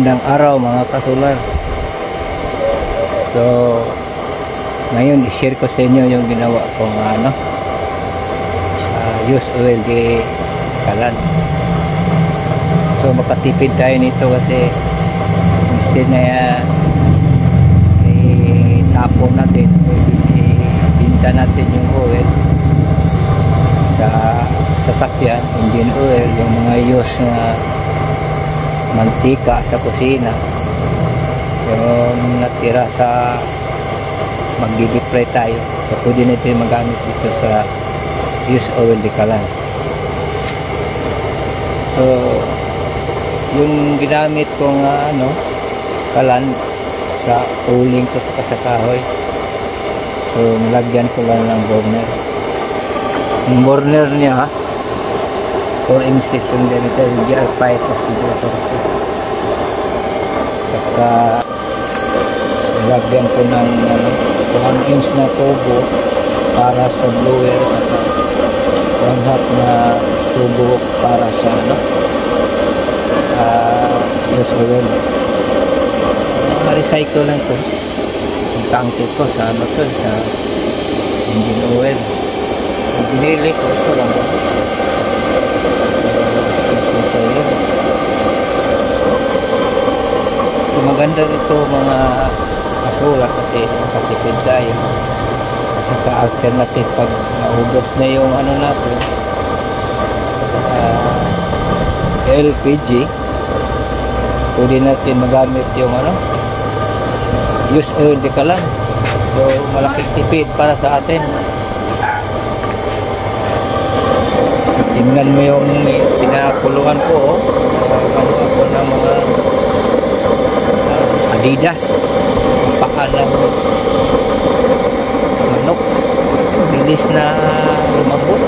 Magandang araw mga kasular. So ngayon i-share ko sa inyo yung ginawa kong use oil di kalan. So makatipid tayo nito kasi instead na itapon natin, ibinta natin yung oil sa sasakyan, engine oil, yung mga use na mantika sa kusina, yung natira sa magdi-fry tayo, so pwede natin magamit dito sa use oil di kalan. So yung ginamit kong kalan sa uling ko sa kahoy, so nilagyan ko lang ng burner. Yung burner niya 4 inches yung ganito, yung GR5 plus distributor ko. Saka nilagyan ko ng 1 inch na tubo para sa blower, saka 1/2 na tubo para sa use oil. Recycle lang to yung tanke ko sa sa engine oil. Binili ko ito lang. So maganda ito mga kasulat kasi makatipid tayo. Kasi ka-alternative pag naubos na yung natin, LPG, pwede natin magamit yung use oil di kalan. So malaking tipid para sa atin. Tingnan mo yung pinakuluan ko, ako ng mga Adidas, pakalang manok, bilis na lumabot,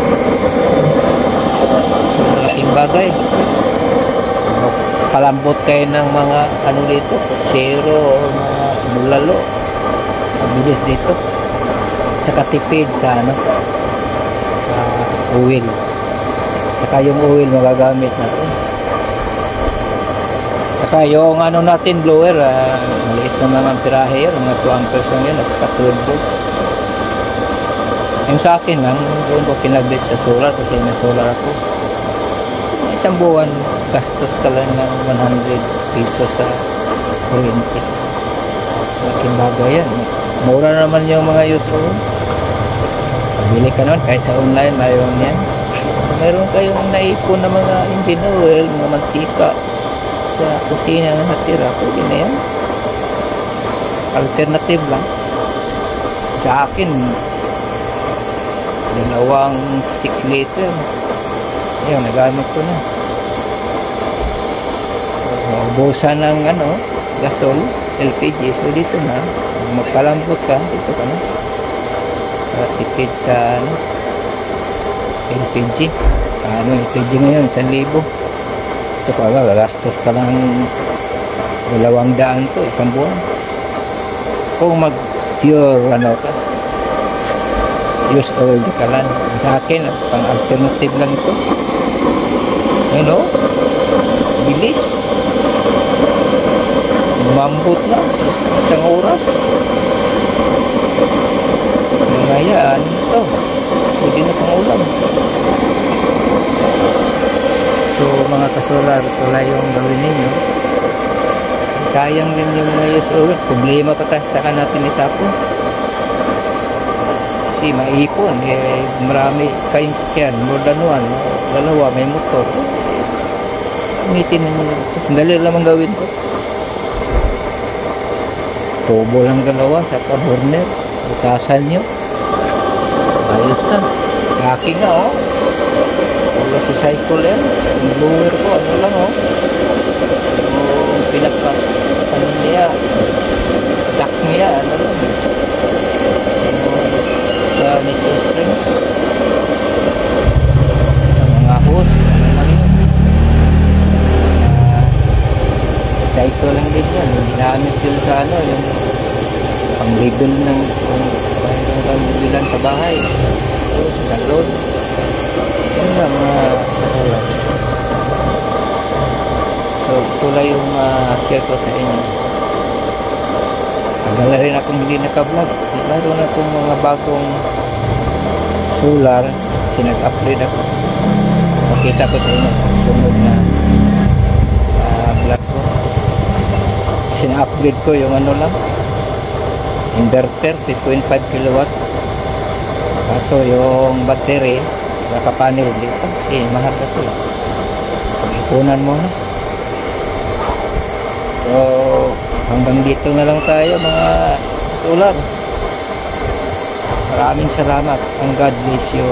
malaking bagay. Palambot kayo ng mga dito, zero o mga bulalo, bilis dito, saka tipid sa oil. Saka yung oil magagamit natin. Saka yung natin blower, maliit na mga amperahe yun, mga 2 amperes lang yun, at saka 12 volt. Yung sa akin lang, doon ko kinabit sa solar kasi may solar ako. Isang buwan, gastos ka lang ng 100 pesos sa kuryente. Malaking bagay yan. Mura naman yung mga use oil. Pabili ka naman, kahit sa online, mayroon yan. Meron kayong naipon na mga engine oil, mga mantika sa kusina na natira, pwede na yan. Alternative lang. Sa akin, dalawang 6 liter. Ayun, nagamit ko na. Ubusan ng gasol, LPG. So dito na, magkalambot ka, dito ka na. Para tipid sa LPG. LPG ngayon 1,000. Ito pa gagastos ka lang 200 to isang buwan. Kung mag pure ka, use oil di kalan. Sa akin pang alternative lang ito. Bilis, mambot na isang oras. Ngayon ito pwede na pang ulam. So mga kasular, wala yung gawin ninyo. Sayang din yung use oil. Problema pa tayo, saka natin itapon. Kasi maipon, marami kayong sakyan, more than one, dalawa, may motor. Gamitin ninyo lang ito. Dali lang gawin ko. Tubo lang dalawa, saka burner. Butasan nyo. Ayos na. Kaki nga wala si cycle yan. Yung blower ko lang yung pinaka niya, duck niya lang sa nito spring sa mga hose lang yun. Cycle lang din yan. Ginamit yun sa yung pang-label ng pang-labelan sa bahay. Sa galon. Yun lang So So ito lang yung share ko sa inyo. Tagal na rin akong hindi naka-vlog. Meron akong mga bagong solar. Kasi nag-upgrade ako. Makita ko sa inyo sa sunod na vlog ko. Kasi na-upgrade ko yung ano lang, inverter 3.5 kilowatt. Kaso yung battery naka-panel dito kasi mahal kasi. Pag-ipunan mo na. So hanggang dito na lang tayo mga solar. Maraming salamat. And God bless you.